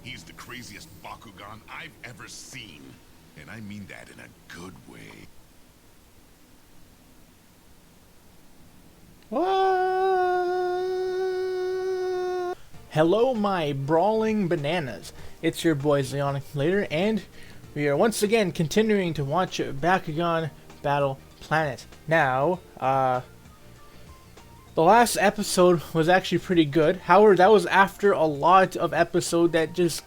He's the craziest Bakugan I've ever seen. And I mean that in a good way. What? Hello, my brawling bananas. It's your boy Zeonic Later, and we are once again continuing to watch Bakugan Battle Planet. Now, the last episode was actually pretty good. However, that was after a lot of episode that just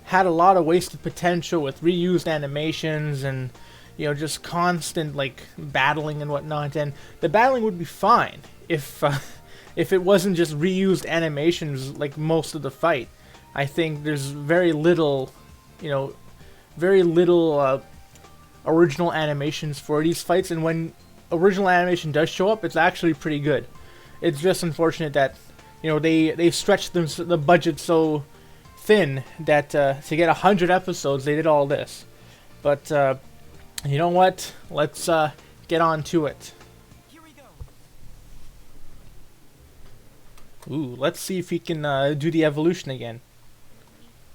had a lot of wasted potential with reused animations and, you know, just constant like battling and whatnot. And the battling would be fine if it wasn't just reused animations like most of the fight. I think there's very little, you know, original animations for these fights, and when original animation does show up, it's actually pretty good. It's just unfortunate that, you know, they stretched the budget so thin that to get 100 episodes they did all this. But you know what? Let's get on to it. Here we go. Ooh, let's see if we can do the evolution again.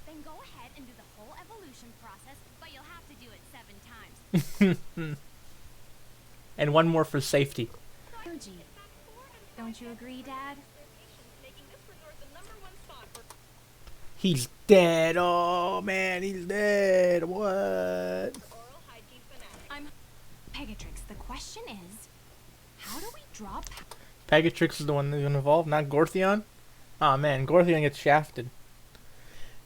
Then go ahead and do the whole evolution process, but you'll have to do it 7 times. And one more for safety. Don't you agree, Dad? He's dead. Oh man, he's dead. What? I'm Pegatrix. The question is, how do we draw Pegatrix is the one that's gonna evolve, not Gortheon? Oh man, Gortheon gets shafted.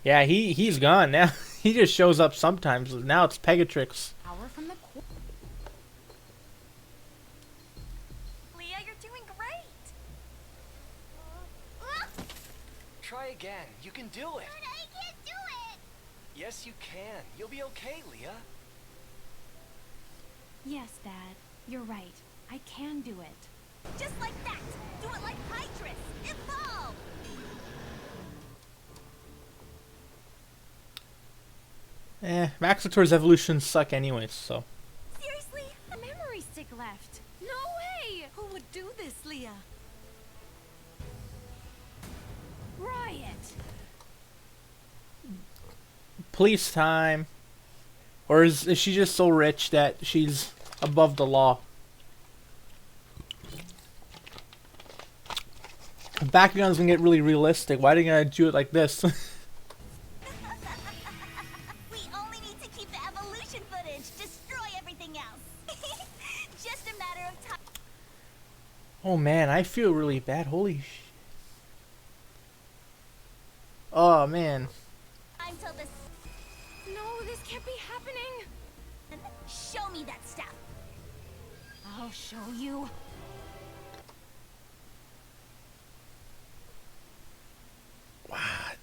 Yeah, he's gone now. He just shows up sometimes. Now it's Pegatrix. power from the core? Leah, you're doing great! Try again. You can do it. But I can't do it! Yes, you can. You'll be okay, Leah. Yes, Dad. You're right. I can do it. Just like that! Do it like Hydrus! Evolve! Maxitor's evolutions suck anyways, so. Seriously? A memory stick left. No way! Who would do this, Leah? Riot! Police time. Or is she just so rich that she's above the law? Bakugan's gonna get really realistic. Why are they gonna do it like this? We only need to keep the evolution footage. Destroy everything else. Just a matter of time. Oh man, I feel really bad. Holy sh... Oh man. Until this. No, this can't be happening. Show me that stuff. I'll show you. What?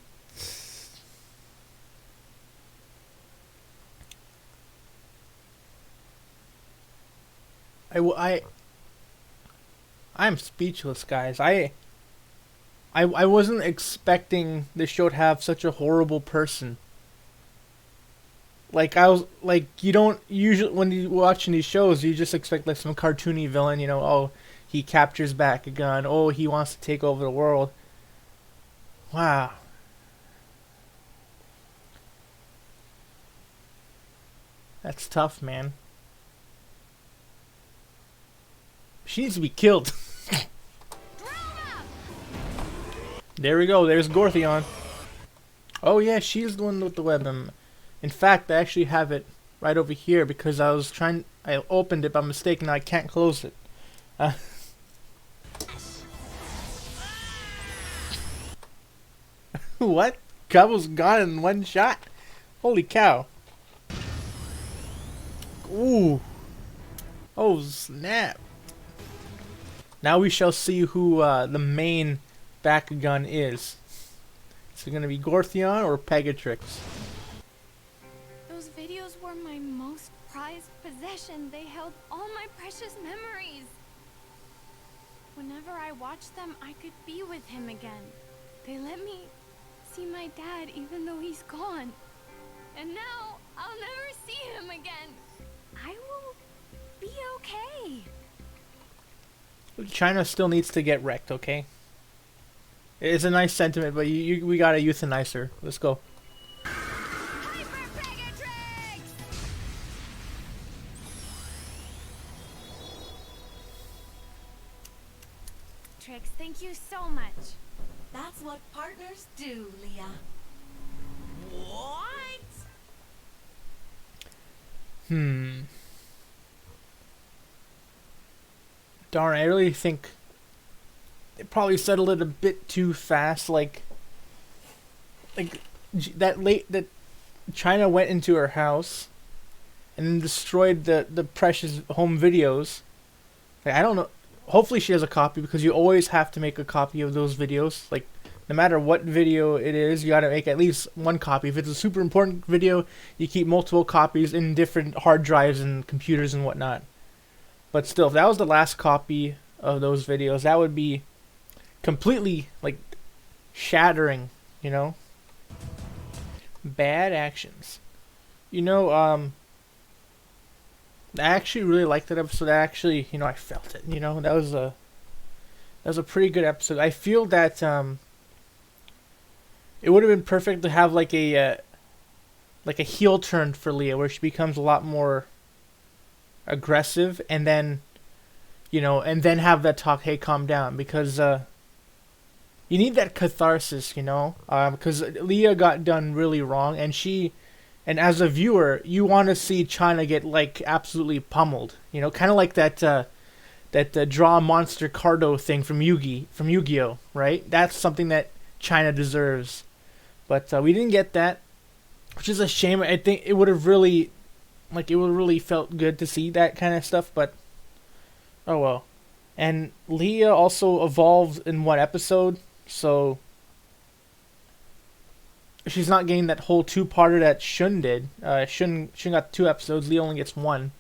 I'm speechless, guys. I wasn't expecting this show to have such a horrible person. Like, I was like, you don't usually, when you're watching these shows, you just expect like some cartoony villain, you know, oh, he captures Bakugan, oh, he wants to take over the world. Wow. That's tough, man. She needs to be killed. There we go, there's Gortheon. Oh yeah, she's the one with the web. In fact, I actually have it right over here because I opened it by mistake and I can't close it. What? Cobble's gone in one shot? Holy cow. Ooh. Oh snap. Now we shall see who the main Bakugan is. Is it gonna be Gortheon or Pegatrix? Those videos were my most prized possession. They held all my precious memories. Whenever I watched them, I could be with him again. They let me see my dad even though he's gone. And now I'll never see him again. I will be okay. China still needs to get wrecked, okay? It's a nice sentiment, but we gotta euthanize her. Let's go. what partners do, Leah. What? Darn, I really think they probably settled it a bit too fast. Like that China went into her house and then destroyed the precious home videos. Like, I don't know. Hopefully she has a copy, because you always have to make a copy of those videos. Like, no matter what video it is, you gotta make at least one copy. If it's a super important video, you keep multiple copies in different hard drives and computers and whatnot. But still, if that was the last copy of those videos, that would be completely, like, shattering, you know? Bad actions. You know, I actually really liked that episode. I felt it, you know? That was a pretty good episode. I feel that, it would have been perfect to have like a heel turn for Leah, where she becomes a lot more aggressive, and then, you know, and then have that talk, hey, calm down, because you need that catharsis, you know, because Leah got done really wrong, and as a viewer, you want to see China get like absolutely pummeled, you know, kind of like that draw monster Cardo thing from Yu-Gi-Oh, right? That's something that China deserves. But we didn't get that, which is a shame. I think it would have really felt good to see that kind of stuff, but oh well. And Leah also evolved in one episode, so she's not getting that whole two-parter that Shun did. Shun got 2 episodes, Leah only gets 1.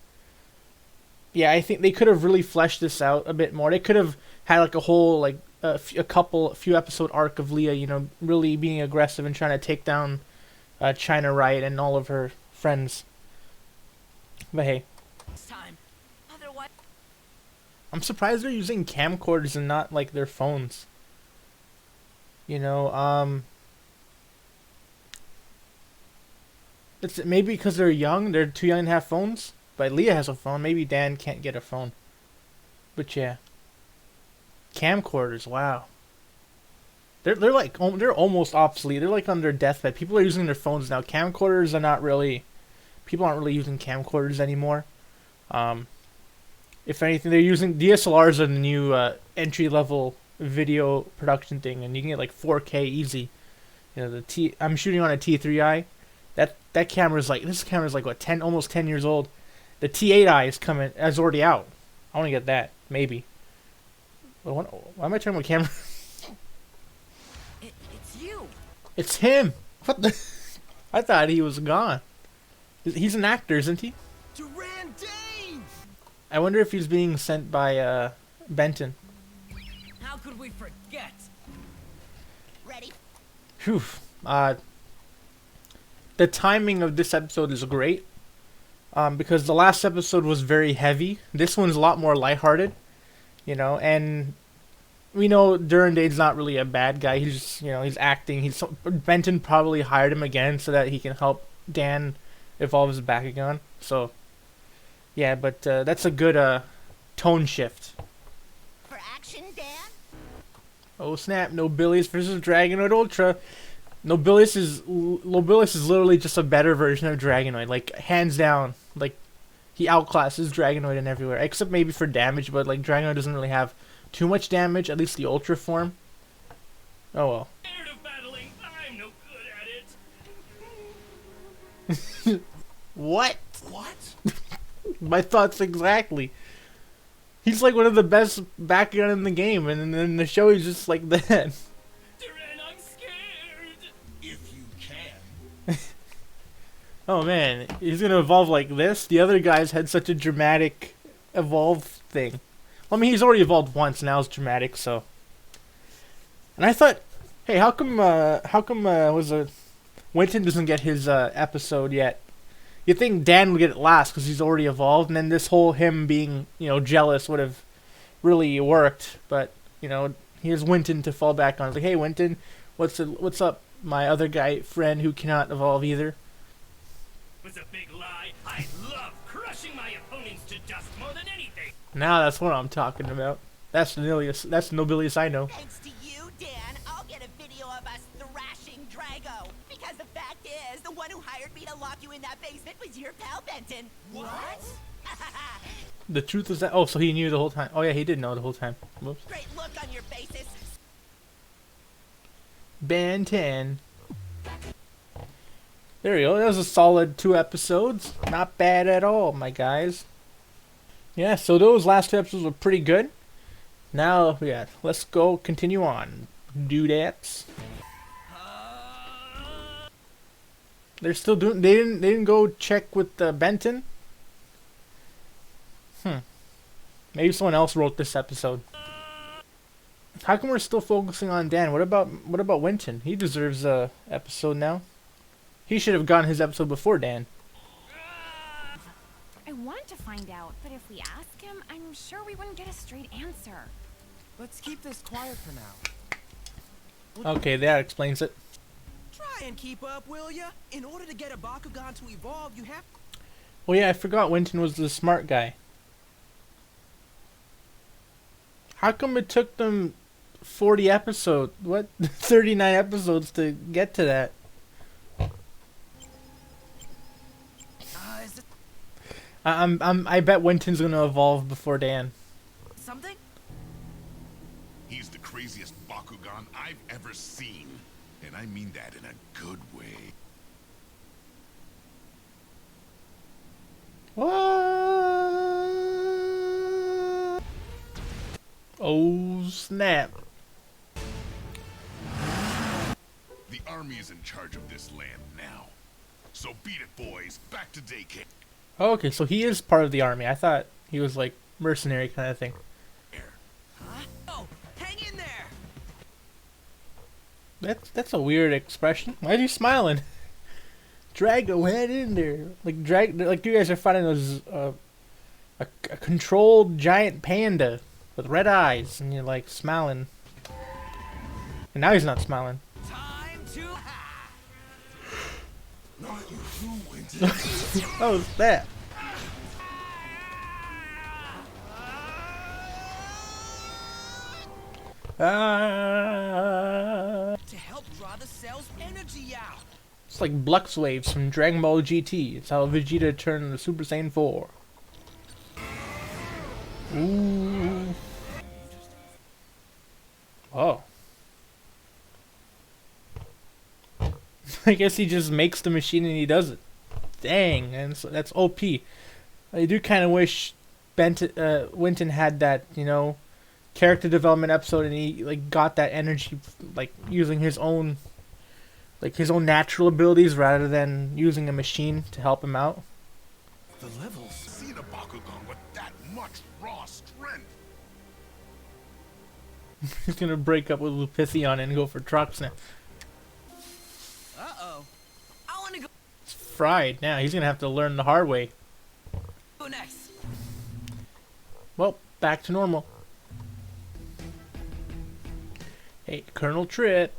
Yeah, I think they could have really fleshed this out a bit more. They could have had like a whole, like, a few episode arc of Leah, you know, really being aggressive and trying to take down China Riot and all of her friends. But hey, Time. Otherwise, I'm surprised they're using camcorders and not like their phones. You know, it's maybe because they're young, they're too young to have phones. But Leah has a phone. Maybe Dan can't get a phone. But yeah. Camcorders, wow. They're like they're almost obsolete. They're like on their deathbed. People are using their phones now. Camcorders are not really. People aren't really using camcorders anymore. If anything, they're using DSLRs are the new entry level video production thing, and you can get like 4K easy. You know, I'm shooting on a T3i. That camera's like, this camera's like what, almost 10 years old. The T8i is already out. I want to get that, maybe. Why am I turning my camera? it's you. It's him. What the? I thought he was gone. He's an actor, isn't he? Durandane! I wonder if he's being sent by Benton. How could we forget? Ready? Phew. The timing of this episode is great. Because the last episode was very heavy. This one's a lot more lighthearted. You know, and we know Durandane's not really a bad guy. He's just, you know, he's acting. Benton probably hired him again so that he can help Dan evolve his Bakugan. So, yeah, but that's a good tone shift. For action, Dan? Oh snap! Nobilius versus Dragonoid Ultra. Nobilius is literally just a better version of Dragonoid, like hands down. Like, he outclasses Dragonoid in everywhere, except maybe for damage, but like Dragonoid doesn't really have too much damage, at least the Ultra form. Oh well. Scared of battling, I'm no good at it. What? What? My thoughts exactly. He's like one of the best Bakugan in the game, and then in the show he's just like that. Duran, I'm scared. If you can. Oh man, he's gonna evolve like this? The other guys had such a dramatic evolve thing. Well, I mean, he's already evolved once, now it's dramatic, so. And I thought, hey, how come Winton doesn't get his episode yet? You'd think Dan would get it last because he's already evolved, and then this whole him being, you know, jealous would have really worked. But, you know, here's Winton to fall back on. It's like, hey, Winton, what's up, my other guy friend who cannot evolve either? Was a big lie. I love crushing my opponents to dust more than anything. Now that's what I'm talking about. That's Nobilius I know. Thanks to you, Dan, I'll get a video I go. Because the fact is, the one who hired me to lock you in that basement was your pal Benton. What? The truth is that. Oh, so he knew the whole time. Oh yeah, he did know the whole time. Whoops. Great look on your faces. Ben 10. There we go. That was a solid 2 episodes. Not bad at all, my guys. Yeah, so those last 2 episodes were pretty good. Now, yeah, let's go continue on. Dudettes. They're still doing. They didn't go check with Benton. Maybe someone else wrote this episode. How come we're still focusing on Dan? What about Winton? He deserves a episode now. He should have gotten his episode before Dan. I wanted to find out, but if we ask him, I'm sure we wouldn't get a straight answer. Let's keep this quiet for now. Okay, that explains it. Try and keep up, will ya? In order to get a Bakugan to evolve, you have... Oh yeah, I forgot Winton was the smart guy. How come it took them 40 episodes? What? 39 episodes to get to that? Is it I bet Winton's gonna evolve before Dan. something? He's the craziest Bakugan I've ever seen. And I mean that in a good way. What? Oh snap. The army is in charge of this land now. So beat it, boys. Back to daycare. Oh, okay, so he is part of the army. I thought he was like mercenary kind of thing. Huh? Oh, hang in there! That's a weird expression. Why are you smiling? Drag the head in there. Like you guys are fighting a controlled giant panda with red eyes, and you're like smiling. And now he's not smiling. Time to... What was that? To help draw the cell's energy out. It's like Blux Waves from Dragon Ball GT. It's how Vegeta turned into Super Saiyan 4. Ooh. Oh. I guess he just makes the machine and he does it. Dang, and so that's OP. I do kind of wish Winton had that, character development episode, and he like got that energy, like using his own natural abilities rather than using a machine to help him out. The levels. Seen a Bakugan with that much raw strength. He's gonna break up with Lupitheon and go for trucks now. Uh-oh. I want to go It's fried now. He's gonna have to learn the hard way. next. Well, back to normal. Hey, Colonel Trip.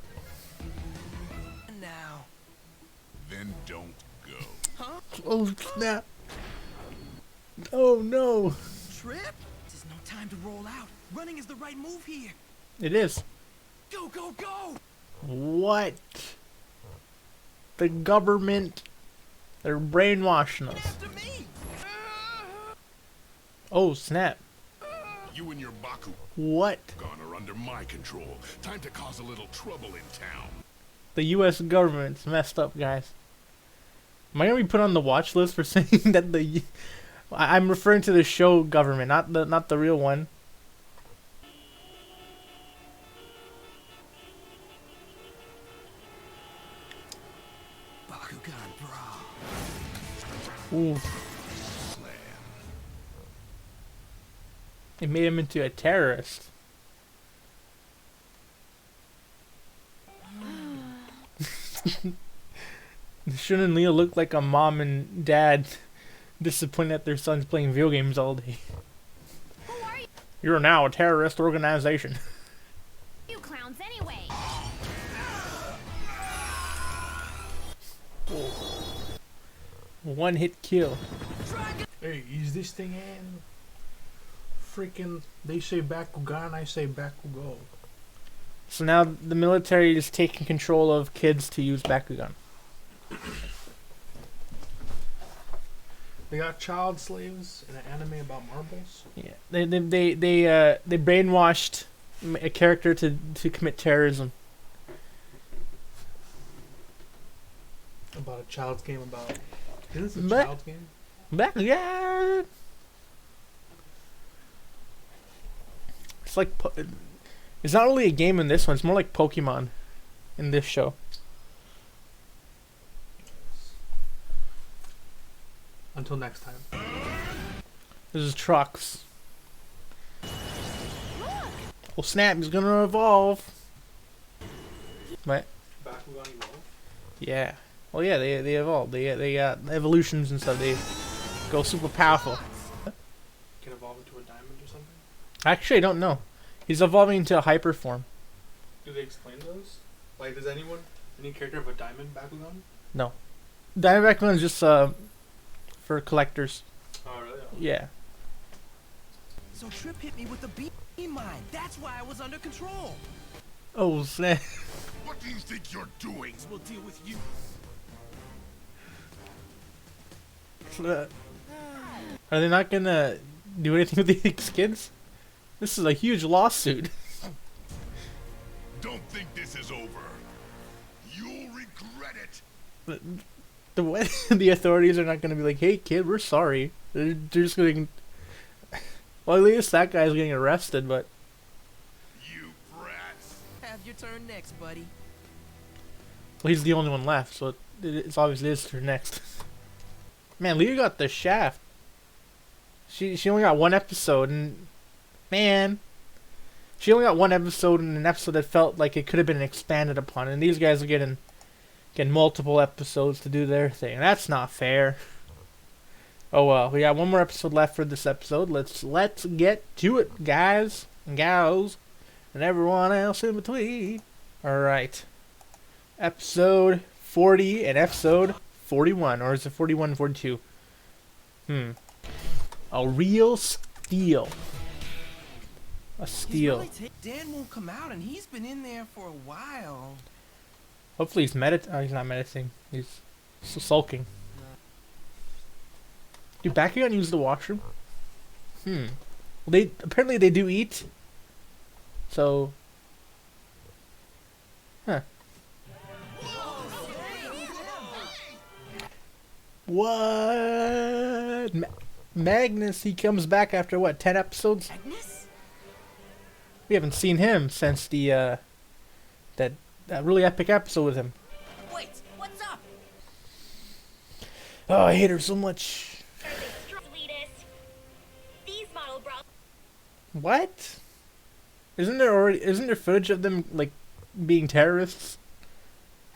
Now. Then don't go. Huh? Oh snap! Oh no! Trip? There's no time to roll out. Running is the right move here. It is. Go, go, go! What? The government. They're brainwashing us. After me! Oh snap! You and your Bakugan What? are under my control. Time to cause a little trouble in town. The U.S. government's messed up, guys. Am I gonna be put on the watch list for saying that the? I'm referring to the show government, not the real one. Bakugan Brawl. Ooh, Slam. it made him into a terrorist. Shun and Leo look like a mom and dad disappointed that their son's playing video games all day. Who are You're now a terrorist organization. you clowns anyway? One hit kill. Hey, is this thing in? Freaking, they say Bakugan, I say Bakugo. So now the military is taking control of kids to use Bakugan. They got child slaves in an anime about marbles. Yeah, they brainwashed a character to commit terrorism. About a child's game about. Is this a But- child's game? Bakugan. It's like it's not really a game in this one. It's more like Pokemon in this show. Until next time. This is Trucks. Oh snap! He's gonna evolve. What? Bakugan evolve. Yeah. Well, yeah, they evolve. They got evolutions and stuff. They go super powerful. Can evolve into a diamond or something. Actually, I don't know. He's evolving into a hyper form. Do they explain those? Like, does any character have a diamond Bakugan? No. Diamond Bakugan is just for collectors. Oh really? Yeah. So Trip hit me with the beam mine. That's why I was under control. Oh snap! What do you think you're doing? We'll deal with you. Are they not gonna do anything with these kids? This is a huge lawsuit. Don't think this is over. You'll regret it. The authorities are not gonna be like, "Hey kid, we're sorry." They're just gonna. Well, at least that guy's getting arrested, but You brats. Have your turn next, buddy. well, he's the only one left, so it's obviously his turn next. Man, Leah got the shaft. She only got one episode, and man, she only got one episode in an episode that felt like it could have been expanded upon, and these guys are getting multiple episodes to do their thing. That's not fair. Oh well, we got one more episode left for this episode. Let's get to it, guys and gals, and everyone else in between. All right, episode 40 and episode 41, or is it 41 and 42? A real steal. A steal. Dan won't come out, and he's been in there for a while. Hopefully he's he's not meditating. He's sulking. Do Bakugan use the washroom? Well, apparently they do eat. So. Huh. What? Magnus, he comes back after what, 10 episodes? Magnus? We haven't seen him since the that really epic episode with him. Wait, what's up? Oh, I hate her so much. Sweetest. These model brawlers What? Isn't there footage of them like being terrorists?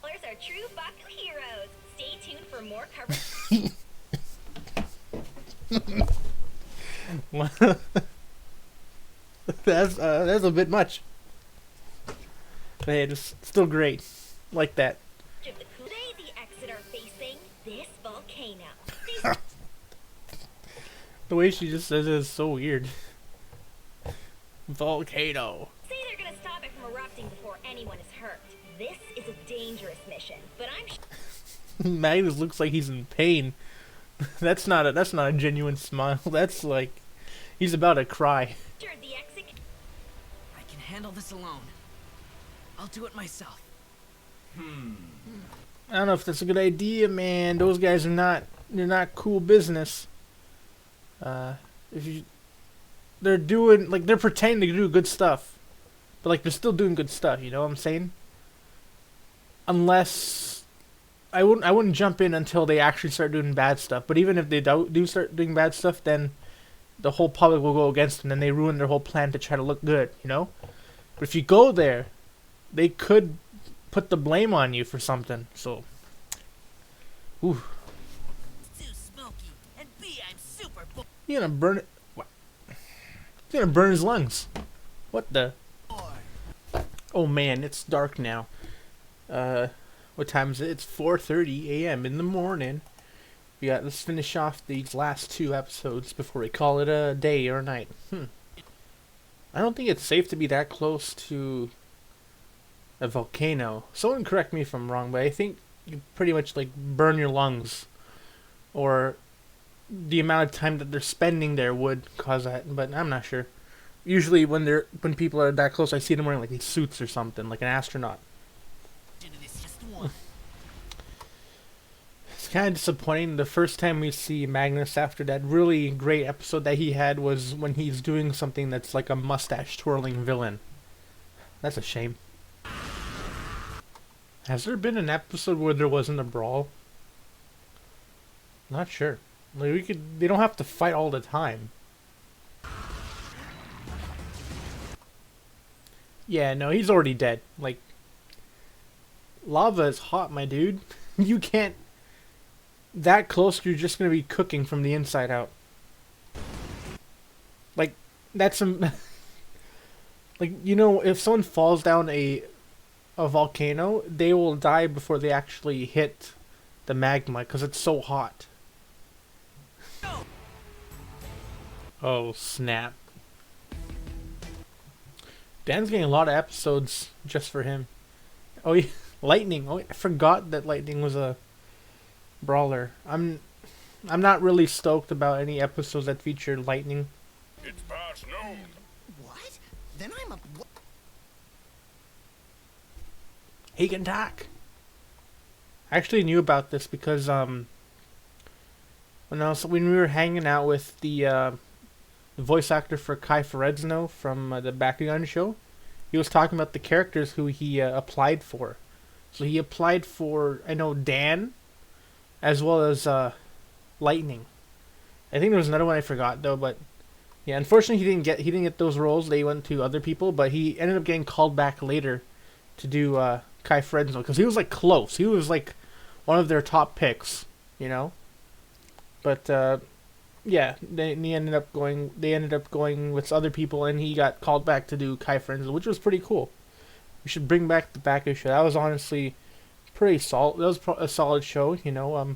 are true Baku heroes. Stay tuned for more coverage. That's a bit much. But hey, it's still great. Like that. Today the exit are facing this volcano. The way she just says it is so weird. Volcano. Say they're gonna stop it from erupting before anyone is hurt. This is a dangerous mission, but I'm sure Magnus looks like he's in pain. That's not a genuine smile. That's like he's about to cry. the exit I can handle this alone. I'll do it myself. I don't know if that's a good idea, man. Those guys they're not cool business. They're pretending to do good stuff, but like they're still doing good stuff. You know what I'm saying? Unless I wouldn't jump in until they actually start doing bad stuff. But even if they do start doing bad stuff, then the whole public will go against them, and they ruin their whole plan to try to look good. You know? But if you go there, they could put the blame on you for something. So, ooh. It's too smoky. And B, I'm super You're gonna burn it. What? You're gonna burn his lungs. What the? Oh man, it's dark now. What time is it? It's 4:30 a.m. in the morning. Let's finish off these last two episodes before we call it a day or a night. I don't think it's safe to be that close to a volcano. Someone correct me if I'm wrong, but I think you pretty much like burn your lungs, or the amount of time that they're spending there would cause that. But I'm not sure. Usually when people are that close, I see them wearing like these suits or something, like an astronaut. It's kind of disappointing. The first time we see Magnus after that really great episode that he had was when he's doing something that's like a mustache twirling villain. That's a shame. Has there been an episode where there wasn't a brawl? Not sure. Like they don't have to fight all the time. Yeah, no, he's already dead. Like, lava is hot, my dude. You can't... That close, you're just gonna be cooking from the inside out. Like, that's some... Like, you know, if someone falls down a volcano, they will die before they actually hit the magma, because it's so hot. Oh, snap. Dan's getting a lot of episodes just for him. Oh yeah, Lightning. Oh, I forgot that Lightning was a brawler. I'm not really stoked about any episodes that feature Lightning. It's past noon. What? Then I'm a... He can talk. I actually knew about this because when we were hanging out with the voice actor for Kai Ferezno from the Bakugan show, he was talking about the characters who he applied for. So he applied for, I know, Dan, as well as Lightning. I think there was another one I forgot though, but yeah, unfortunately he didn't get those roles. They went to other people, but he ended up getting called back later to do Kai Ferezno because he was like close. He was like one of their top picks, you know. But yeah, they ended up going with other people, and he got called back to do Kai Ferezno, which was pretty cool. We should bring back the Baku show. That was honestly pretty solid. That was a solid show, you know.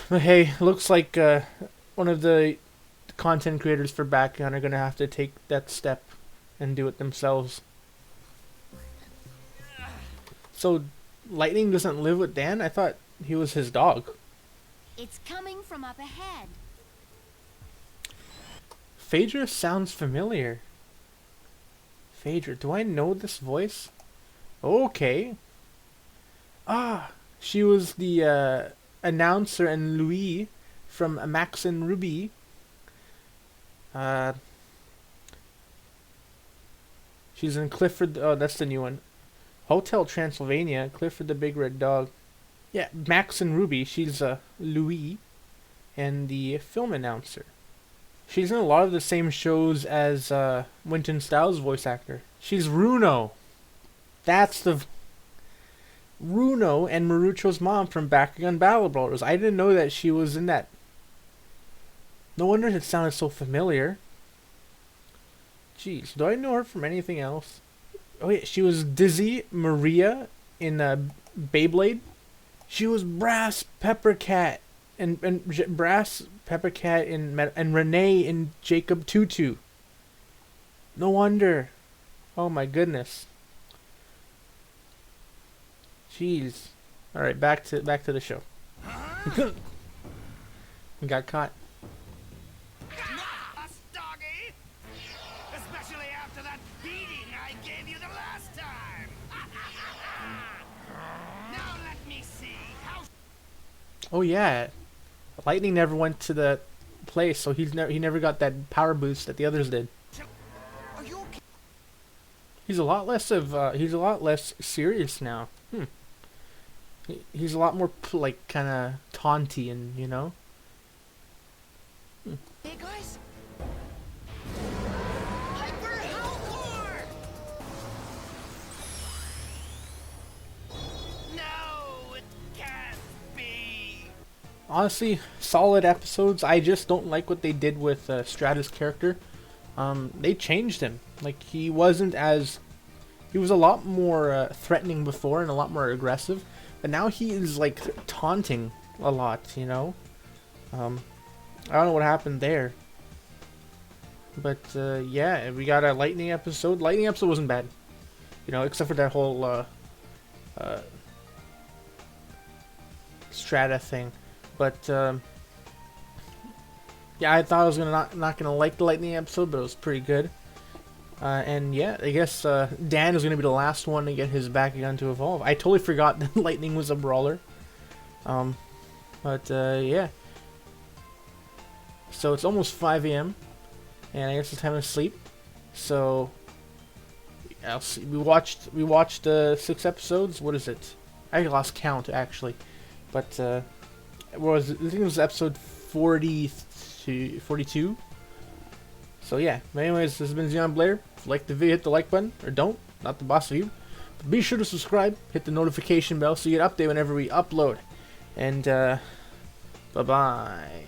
But hey, looks like one of the content creators for Bakugan are gonna have to take that step and do it themselves. So, Lightning doesn't live with Dan? I thought he was his dog. It's coming from up ahead. Phaedra sounds familiar. Phaedra, do I know this voice? Okay. Ah, she was the announcer and Louis from Max and Ruby. She's in Clifford. Oh, that's the new one. Hotel Transylvania, Clifford the Big Red Dog. Yeah, Max and Ruby. She's Louis, and the film announcer. She's in a lot of the same shows as Wynton Styles' voice actor. She's Runo. That's the Runo and Marucho's mom from Bakugan Battle Brawlers. I didn't know that she was in that. No wonder it sounded so familiar. Jeez, do I know her from anything else? Oh yeah, she was Dizzy Maria in Beyblade. She was Brass Peppercat and Brass Peppercat and Renee in Jacob Tutu. No wonder. Oh my goodness. Jeez. All right, back to the show. We got caught. Us, doggy! Especially after that beating I gave you the last time! Now let me see how... Oh yeah, Lightning never went to the place, so he never got that power boost that the others did. Are you okay? He's a lot less serious now. He's a lot more like kind of taunty and you know. Hey guys. Hyper Hellcore! No, it can't be! Honestly, solid episodes. I just don't like what they did with Strata's character. They changed him. Like he was a lot more threatening before and a lot more aggressive, but now he is like taunting a lot. You know. I don't know what happened there. But yeah, we got a Lightning episode. Lightning episode wasn't bad. You know, except for that whole strata thing. But yeah, I thought I was not gonna like the lightning episode, but it was pretty good. And yeah, I guess Dan is gonna be the last one to get his Bakugan to evolve. I totally forgot that lightning was a brawler. But yeah. So it's almost 5 a.m. and I guess it's time to sleep. So I'll see. We watched 6 episodes. What is it? I lost count actually, but what was it? I think it was episode 42. So yeah. But anyways, this has been Xeon Blair. If you like the video, hit the like button, or don't. Not the boss of you. But be sure to subscribe. Hit the notification bell so you get update whenever we upload. And bye bye.